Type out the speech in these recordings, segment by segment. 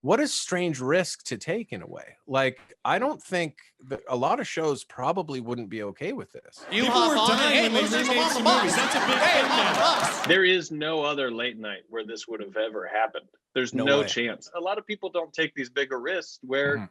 what a strange risk to take in a way. Like, I don't think that a lot of shows probably wouldn't be okay with this. People were dying when they remade some movies. That's a big thing now. There is no other late night where this would have ever happened. There's no chance. A lot of people don't take these bigger risks where,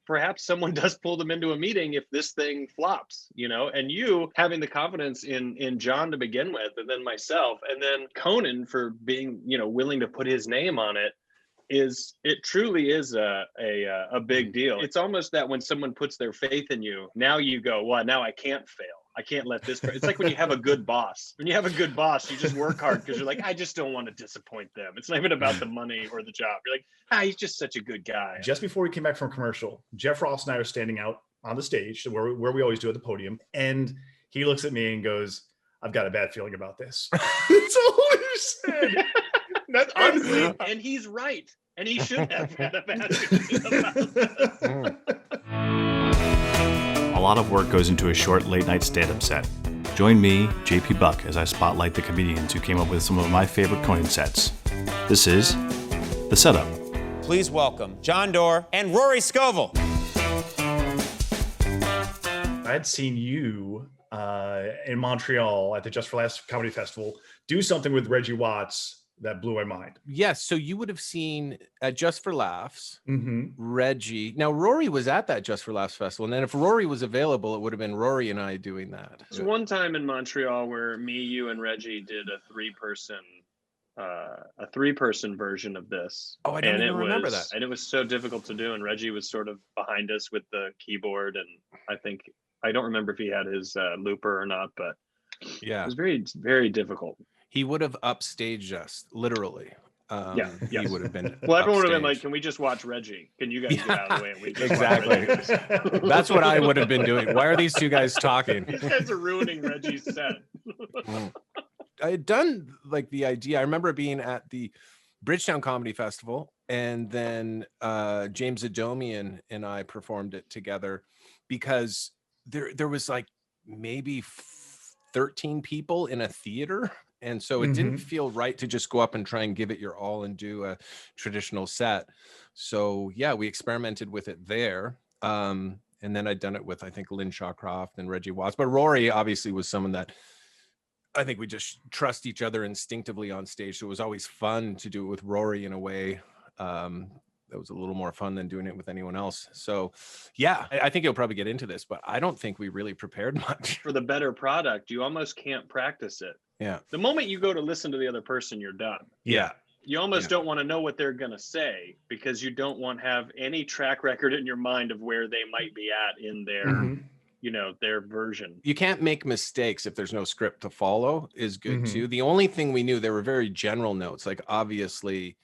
perhaps someone does pull them into a meeting if this thing flops, and you having the confidence in Jon to begin with, and then myself, and then Conan for being, willing to put his name on it, it truly is a big deal. It's almost that when someone puts their faith in you, now you go, well, now I can't fail. I can't let this. It's like when you have a good boss. When you have a good boss, you just work hard because you're like, I just don't want to disappoint them. It's not even about the money or the job. You're like, he's just such a good guy. Just before we came back from commercial, Jeff Ross and I are standing out on the stage where we always do at the podium. And he looks at me and goes, I've got a bad feeling about this. That's all he said. That's honestly, and he's right. And he should have had a bad feeling about this. A lot of work goes into a short late-night stand-up set. Join me, JP Buck, as I spotlight the comedians who came up with some of my favorite Conan sets. This is The Setup. Please welcome Jon Dore and Rory Scovel. I had seen you in Montreal at the Just for Laughs Comedy Festival do something with Reggie Watts that blew my mind. Yes, so you would have seen at Just for Laughs, Reggie. Now, Rory was at that Just for Laughs festival, and then if Rory was available, it would have been Rory and I doing that. There's one time in Montreal where me, you, and Reggie did a three-person version of this. Oh, I don't even remember that. And it was so difficult to do, and Reggie was sort of behind us with the keyboard, and I don't remember if he had his looper or not, but yeah, it was very, very difficult. He would have upstaged us, literally. He would have been. Well, everyone would have been like, "Can we just watch Reggie? Can you guys get out of the way?" And we just exactly. That's what I would have been doing. Why are these two guys talking? These guys are ruining Reggie's set. I had done like the idea. I remember being at the Bridgetown Comedy Festival, and then James Adomian and I performed it together because there was like maybe 13 people in a theater. And so it didn't feel right to just go up and try and give it your all and do a traditional set. So yeah, we experimented with it there. And then I'd done it with, I think, Lynn Shawcroft and Reggie Watts. But Rory obviously was someone that I think we just trust each other instinctively on stage. So it was always fun to do it with Rory in a way that was a little more fun than doing it with anyone else. So yeah, I think you'll probably get into this, but I don't think we really prepared much. For the better product, you almost can't practice it. Yeah. The moment you go to listen to the other person, you're done. Yeah. You almost don't want to know what they're going to say because you don't want to have any track record in your mind of where they might be at in their, their version. You can't make mistakes if there's no script to follow is good too. The only thing we knew, there were very general notes. Like obviously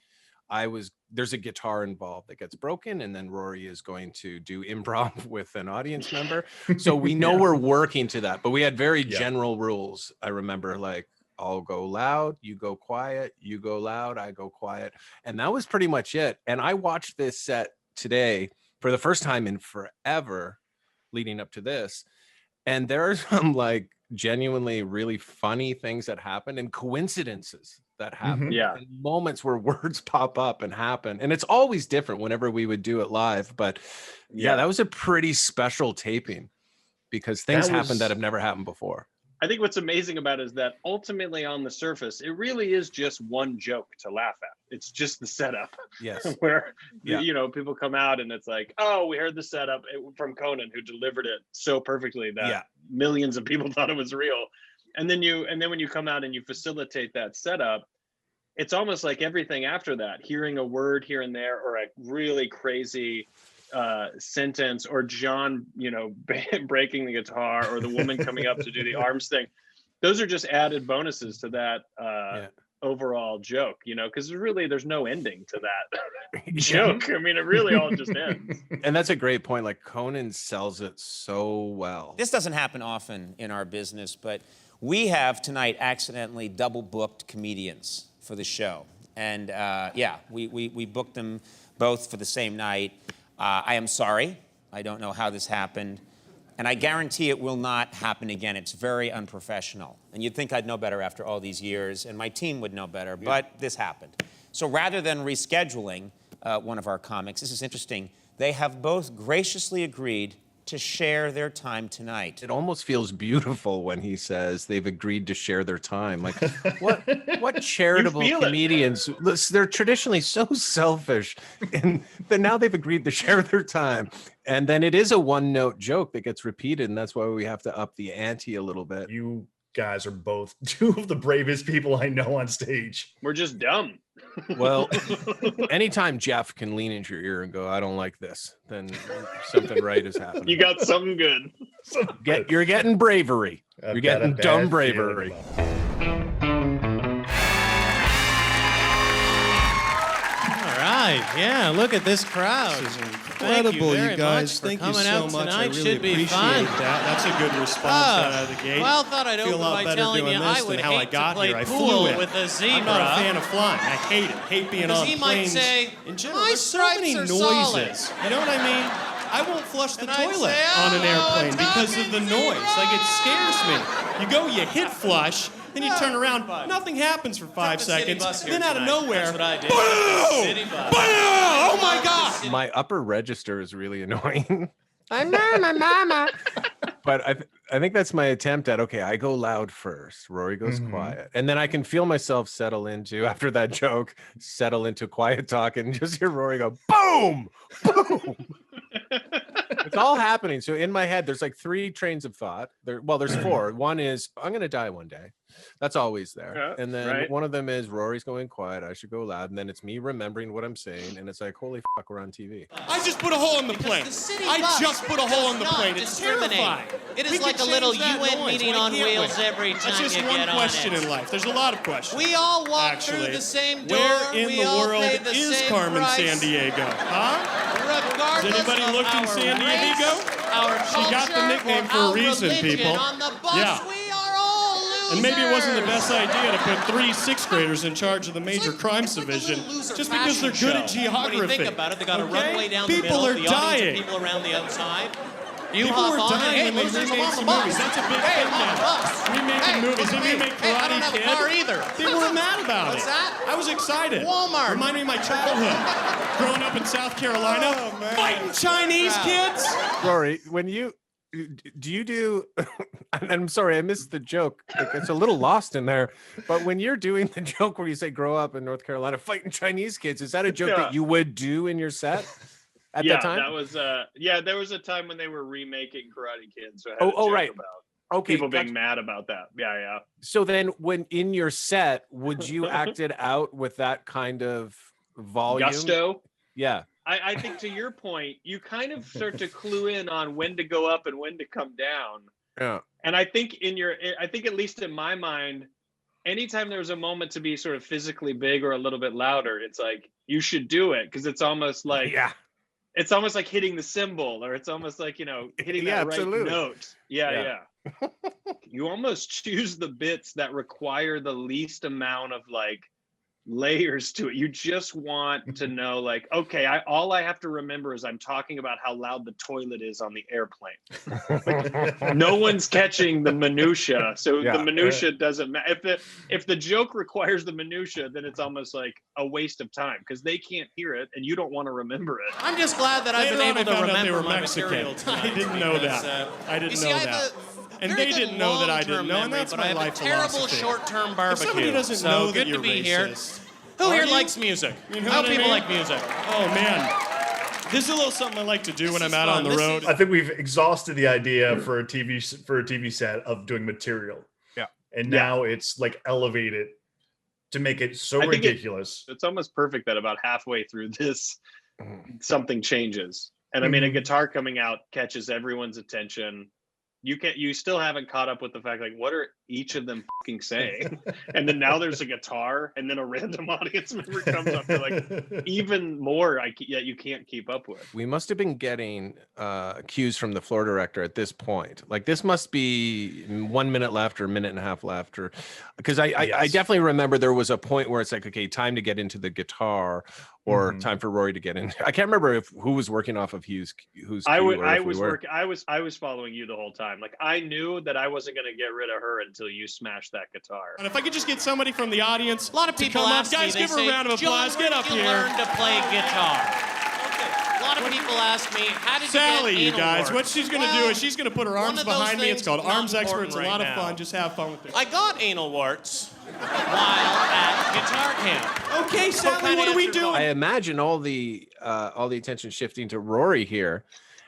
there's a guitar involved that gets broken, and then Rory is going to do improv with an audience member. So we know we're working to that, but we had very general rules. I remember like, I'll go loud, you go quiet, you go loud, I go quiet. And that was pretty much it. And I watched this set today for the first time in forever leading up to this. And there are some like genuinely really funny things that happened and coincidences that happen. And moments where words pop up and happen. And it's always different whenever we would do it live. But yeah, that was a pretty special taping because things happened that have never happened before. I think what's amazing about it is that ultimately on the surface, it really is just one joke to laugh at. It's just the setup. Yes. Where, people come out and it's like, oh, we heard the setup from Conan, who delivered it so perfectly that millions of people thought it was real. And then when you come out and you facilitate that setup, it's almost like everything after that, hearing a word here and there, or a really crazy sentence, or Jon, breaking the guitar, or the woman coming up to do the arms thing. Those are just added bonuses to that overall joke, because there's no ending to that joke. I mean, it really all just ends. And that's a great point. Like Conan sells it so well. This doesn't happen often in our business, but we have tonight accidentally double booked comedians for the show. And we booked them both for the same night. I am sorry. I don't know how this happened. And I guarantee it will not happen again. It's very unprofessional. And you'd think I'd know better after all these years, and my team would know better, but this happened. So rather than rescheduling, one of our comics. This is interesting. They have both graciously agreed to share their time tonight. It almost feels beautiful when he says they've agreed to share their time. Like, what charitable comedians? They're traditionally so selfish, and then now they've agreed to share their time. And then it is a one-note joke that gets repeated, and that's why we have to up the ante a little bit. You guys are both two of the bravest people I know on stage. We're just dumb. Well, anytime Jeff can lean into your ear and go, "I don't like this," then something right is happening. You got something good. You're getting bravery. You're getting dumb bravery. All right, yeah, look at this crowd. This is incredible, you guys. Thank you so much. I really appreciate that. That's a good response out of the gate. Well, thought I'd open by telling you I would hate to play pool with a zebra. I'm not a fan of flying. I hate it. Hate being on planes. He might say, in general, my there's so many stripes noises. are solid. You know what I mean? I won't flush the And I'd toilet say, on an "Oh, airplane because of the noise. Like, it scares me. You go, you hit flush, then you turn around, nothing happens for 5 seconds. Then out of nowhere, That's what I did. boom! City bus. Boom! Oh my God! My upper register is really annoying. I know my mama. But I think that's my attempt at, okay, I go loud first. Rory goes quiet. And then I can feel myself settle into, after that joke, settle into quiet talk and just hear Rory go, boom, boom. It's all happening. So in my head, there's like 3 trains of thought. There's 4. One is, I'm going to die one day. That's always there. Yeah, and then right. one of them is, Rory's going quiet. I should go loud. And then it's me remembering what I'm saying. And it's like, holy fuck, we're on TV. I just put a hole in the plane. I just put a hole in the plane. It's terrifying. It is We like could a little change that UN noise. meeting Why on can't we? wheels every time That's just you one get on question it. in life. There's a lot of questions. We all walk Actually, through the same door. where in we the all world pay the is same Carmen price. Sandiego? Huh? Regardless Has anybody of looked in our San race, Diego? our She got the culture, nickname or for a our reason, religion. people. On the bus, Yeah. we are all losers. And maybe it wasn't the best idea to put 3 6th graders in charge of the major crimes division just because they're good at geography. When you think about it, they got a runway down the People middle, are the audience dying. of people around the outside. You People hop are on dying and, when hey, they losers, remake I'm on the some bus. movies. That's a big Hey, thing I'm on the now. bus. Remaking Hey, movies. look They at me. remake Hey, I Karate don't have a Kid. car either. They weren't mad about What's it. that? I was excited. Walmart. Reminded me of my childhood. Growing up in South Carolina, fighting Chinese kids. Rory, when you do and I'm sorry, I missed the joke. Like, it's a little lost in there. But when you're doing the joke where you say grow up in North Carolina fighting Chinese kids, is that a joke that you would do in your set at that time? That was there was a time when they were remaking Karate Kid. So I had a Oh, joke right. about Okay. people being mad about that. Yeah. So then when in your set, would you act it out with that kind of volume? Gusto. Yeah. I think to your point, you kind of start to clue in on when to go up and when to come down. Yeah. And I think at least in my mind, anytime there's a moment to be sort of physically big or a little bit louder, it's like you should do it because it's almost like it's almost like hitting the cymbal, or it's almost like, hitting that right note. Yeah. You almost choose the bits that require the least amount of like layers to it. You just want to know, like, okay, all I have to remember is I'm talking about how loud the toilet is on the airplane. No one's catching the minutia, so the minutia doesn't matter. If the joke requires the minutia, then it's almost like a waste of time because they can't hear it and you don't want to remember it. I'm just glad that I've been able to remember my material tonight. I didn't know that. I didn't know that. And they didn't know that I didn't know, and that's my life philosophy. I have a terrible short-term barbecue. If somebody doesn't know that good you're to be racist. Here. Who here likes music? You know How what I people mean? like music? Oh man, this is a little something I like to do when I'm out on the road. I think we've exhausted the idea for a TV set of doing material. Yeah. And now it's like elevated to make it so ridiculous. It's almost perfect that about halfway through this, something changes. And I mean, a guitar coming out catches everyone's attention. You still haven't caught up with the fact, like, what are each of them fucking saying? And then now there's a guitar, and then a random audience member comes up to like even more you can't keep up with. We must have been getting cues from the floor director at this point. Like, this must be 1 minute left or a minute and a half left, or because I definitely remember there was a point where it's like, okay, time to get into the guitar, or time for Rory to get in. I can't remember who was working off of who's I was following you the whole time. Like, I knew that I wasn't going to get rid of her until you smashed that guitar. And if I could just get somebody from the audience, A lot of people ask me, guys, give her a round of applause. Get up you here. learn to play guitar. A lot of people ask me, how did Sally, you you get guys, anal what work? she's going to do is she's going to put her arms of those behind me. It's called things Arms not Expert. It's a important lot right of fun. now. Just have fun with it. I got anal warts while at guitar camp. Okay, Sally, what are we doing? I imagine all the attention shifting to Rory here.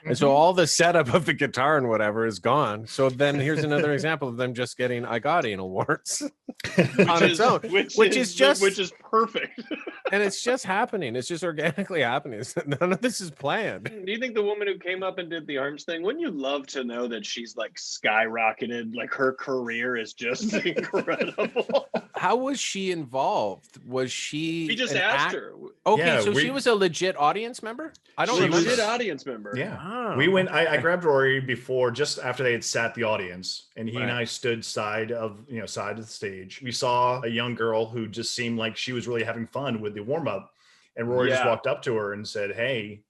And so all the setup of the guitar and whatever is gone. So then here's another example of them just getting I got anal warts on its own, which is perfect. And it's just happening. It's just organically happening. None of this is planned. Do you think the woman who came up and did the arms thing, wouldn't you love to know that she's like skyrocketed, like her career is just incredible? How was she involved? Was she? We just asked her. Okay, Yeah, so she was a legit audience member? I don't remember. Legit audience member. Yeah. Oh. We went, I grabbed Rory just after they had sat the audience, and he and I stood side of the stage. We saw a young girl who just seemed like she was really having fun with the warm up. And Rory just walked up to her and said, "Hey,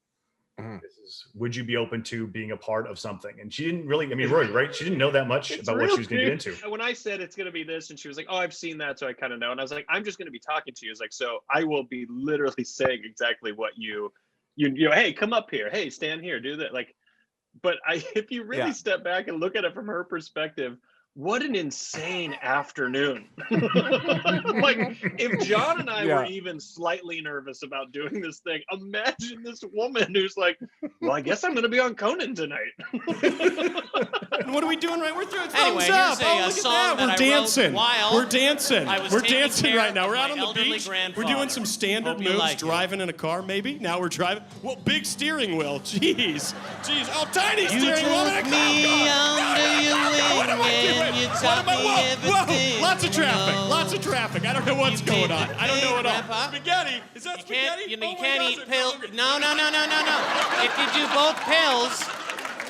would you be open to being a part of something?" And she didn't really, Rory, right? She didn't know that much about what she was going to get into. When I said it's going to be this, and she was like, "Oh, I've seen that, so I kind of know." And I was like, "I'm just going to be talking to you." It's like, so I will be literally saying exactly what you, hey, come up here. Hey, stand here, do that. Like, but if you really step back and look at it from her perspective, what an insane afternoon. Like, if John and I were even slightly nervous about doing this thing, imagine this woman who's like, well, I guess I'm going to be on Conan tonight. What are we doing right? We're throwing Anyway, thumbs up. here's a Look at song that. that We're I dancing. wrote while We're dancing. I was We're taking dancing care right now. of We're out my on the elderly beach. We're grandfather. doing some standard Hope you moves, like it. driving in a car maybe. Now we're driving. Well, big steering wheel. Jeez. Oh, tiny steering wheel. took me under your wing and you taught me everything. Lots of traffic. Lots of traffic. I don't know what's going on. I don't know at all. Grandpa. Spaghetti. Is that You spaghetti? can't eat pills. No. If you do both pills,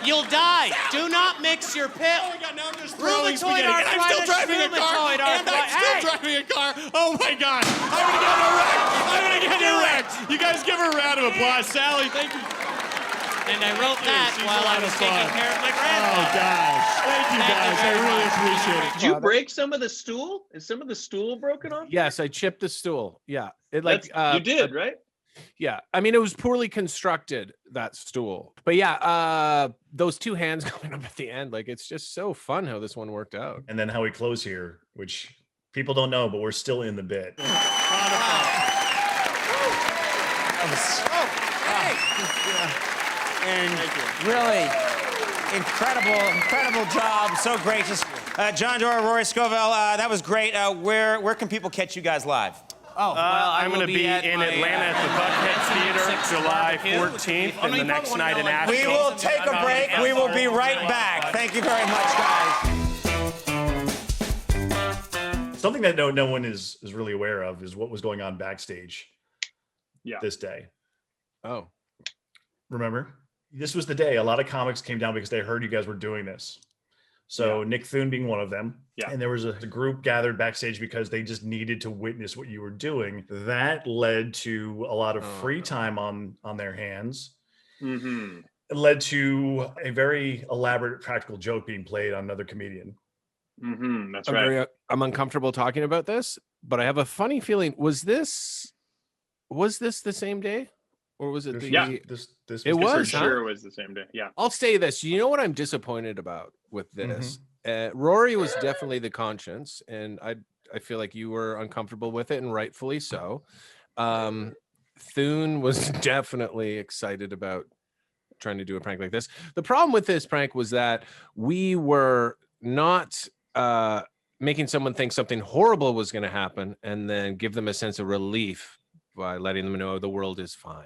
you'll die. Do not mix your pill. Oh my God, now I'm just throwing Rheumatoid spaghetti. And I'm still arthritis, driving a car. rheumatoid And I'm still driving a car. Oh my God. I'm going to get in a wreck. You guys give her a round of applause. Sally, thank you. And I wrote that she's while a lot I was of taking fun. care of my Oh grandfather. gosh. Thank you guys. I really appreciate it. Did you break some of the stool? Is some of the stool broken off? Yes, I chipped the stool. Yeah. You did, right? Yeah. I mean, it was poorly constructed, that stool. But yeah, those two hands going up at the end, like, it's just so fun how this one worked out. And then how we close here, which people don't know, but we're still in the bit. And really incredible job. So gracious. Jon Dore, Rory Scovel, that was great. Where can people catch you guys live? Oh, well, I'm going to be in Atlanta at the Buckhead Theater July 14th and the next night in Asheville. We will take a break. We will be right back. Thank you very much, guys. Something that no one is really aware of is what was going on backstage this day. Oh. Remember? This was the day a lot of comics came down because they heard you guys were doing this. So Nick Thune being one of them. Yeah. And there was a group gathered backstage because they just needed to witness what you were doing. That led to a lot of free time on their hands. Mm-hmm. It led to a very elaborate practical joke being played on another comedian. Mm-hmm. That's right. I'm uncomfortable talking about this, but I have a funny feeling. Was this the same day? Or was it this it was, for sure it was the same day. Yeah. I'll say this. You know what I'm disappointed about with this? Rory was definitely the conscience, and I feel like you were uncomfortable with it, and rightfully so. Thune was definitely excited about trying to do a prank like this. The problem with this prank was that we were not making someone think something horrible was going to happen and then give them a sense of relief by letting them know the world is fine.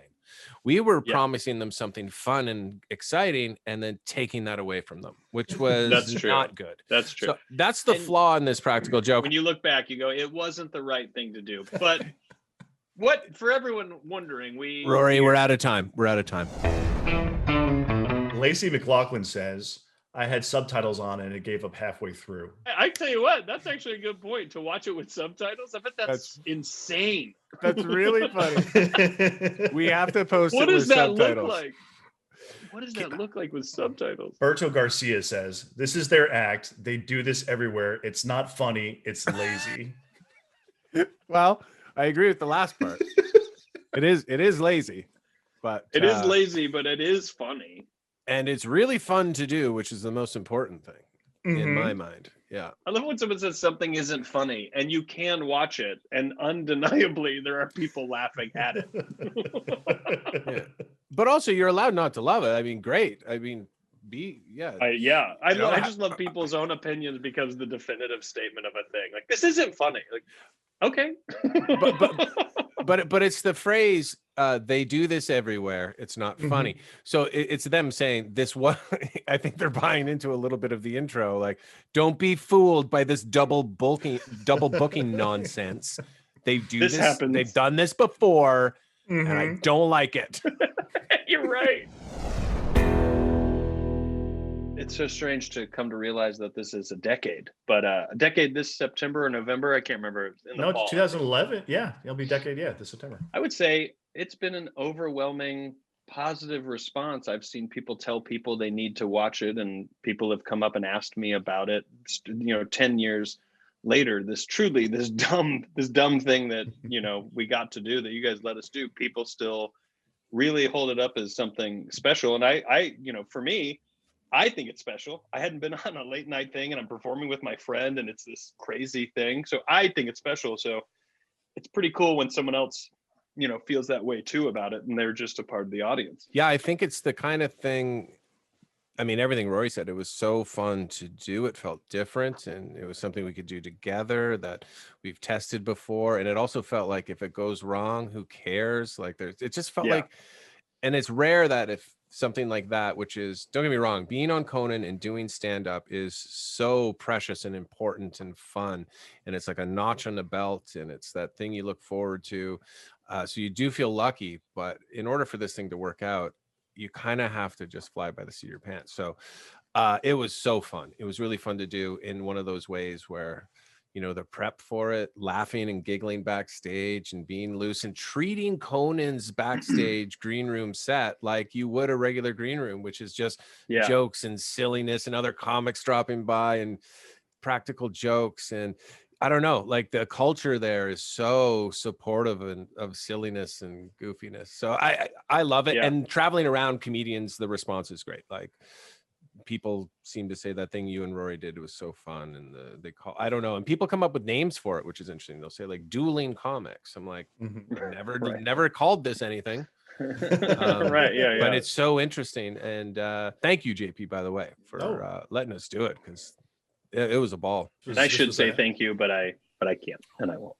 We were promising them something fun and exciting and then taking that away from them, which was not good. That's true. So that's the flaw in this practical joke. When you look back, you go, it wasn't the right thing to do. But for everyone wondering, Rory, we're out of time. We're out of time. Lacey McLaughlin says, I had subtitles on and it gave up halfway through. I tell you what, that's actually a good point, to watch it with subtitles. I bet that's insane. That's really funny. We have to post What it does with that subtitles. look like? What does that look like with subtitles? Berto Garcia says, "This is their act. They do this everywhere. It's not funny. It's lazy." Well, I agree with the last part. It is lazy, but It is lazy, but it is funny. and it's really fun to do, which is the most important thing in my mind. Yeah. I love when someone says something isn't funny and you can watch it and undeniably there are people laughing at it. Yeah. But also you're allowed not to love it. I mean, great. I mean, I just love people's own opinions because the definitive statement of a thing. Like, this isn't funny. Like, okay. but it's the phrase, they do this everywhere. It's not funny. So it's them saying this one. I think they're buying into a little bit of the intro. Like, don't be fooled by this double booking nonsense. They do this. Happens. They've done this before, and I don't like it. You're right. It's so strange to come to realize that this is a decade, but a decade this September or November, I can't remember. No, 2011. Yeah, it'll be a decade. Yeah, this September. I would say it's been an overwhelming positive response. I've seen people tell people they need to watch it, and people have come up and asked me about it. 10 years later, this dumb thing that we got to do, that you guys let us do, people still really hold it up as something special. And I for me, I think it's special. I hadn't been on a late night thing and I'm performing with my friend and it's this crazy thing. So I think it's special. So it's pretty cool when someone else, feels that way too about it and they're just a part of the audience. Yeah, I think it's the kind of thing. I mean, everything Rory said, it was so fun to do. It felt different and it was something we could do together that we've tested before. And it also felt like if it goes wrong, who cares? Like it just felt like, and it's rare that if something like that, which is, don't get me wrong, being on Conan and doing stand-up is so precious and important and fun. And it's like a notch on the belt and it's that thing you look forward to. So you do feel lucky, but in order for this thing to work out, you kind of have to just fly by the seat of your pants. So it was so fun. It was really fun to do in one of those ways where, the prep for it, laughing and giggling backstage and being loose and treating Conan's backstage green room set like you would a regular green room, which is just jokes and silliness and other comics dropping by and practical jokes. And I don't know, like the culture there is so supportive of silliness and goofiness. So I love it. And traveling around comedians, the response is great. Like, people seem to say that thing you and Rory did was so fun, and they call, I don't know, and people come up with names for it, which is interesting. They'll say like dueling comics. I'm like, never called this anything. Right. But it's so interesting. And thank you, JP, by the way, for letting us do it, because it was a ball. I should say thank you, but I can't and I won't.